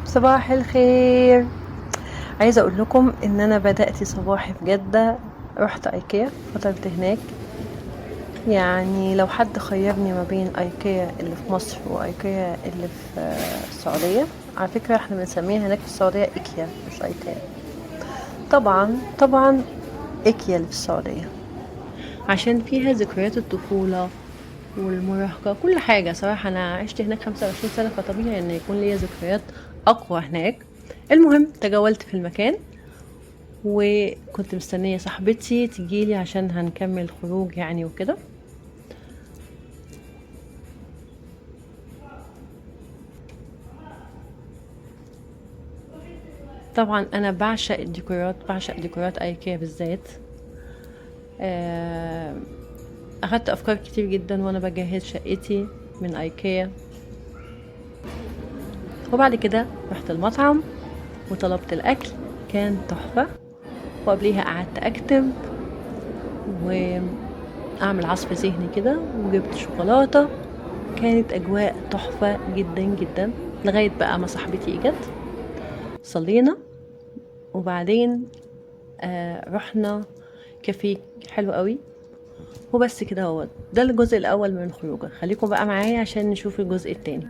صباح الخير. عايزه اقول لكم ان انا بدأت صباحي في جدة. رحت ايكيا، فطرت هناك. يعني لو حد خيرني ما بين ايكيا اللي في مصر وايكيا اللي في السعودية، على فكرة احنا بنسميها هناك في السعودية ايكيا مش ايكيا. طبعا ايكيا اللي في السعودية عشان فيها ذكريات الطفولة والمراهقة، كل حاجة. صراحة أنا عشت هناك 25 سنة، فطبيعي إن يكون ليا ذكريات أقوى هناك. المهم تجولت في المكان، وكنت مستنية صاحبتي تجيلي عشان هنكمل خروج يعني وكده. طبعا أنا بعشق الديكورات، بعشق ديكورات أيكيا بالذات. آه، أخدت أفكار كتير جدا وأنا بجهز شقتي من أيكيا. وبعد كده رحت المطعم وطلبت الأكل، كان تحفة. وقبليها قعدت أكتب وأعمل عصف ذهني كده، وجبت شوكولاتة. كانت أجواء تحفة جدا جدا لغاية بقى ما صاحبتي جت. صلينا وبعدين رحنا كافيه حلو قوي. وبس كده، هو ده الجزء الأول من الخروجة. خليكم بقى معايا عشان نشوف الجزء التاني.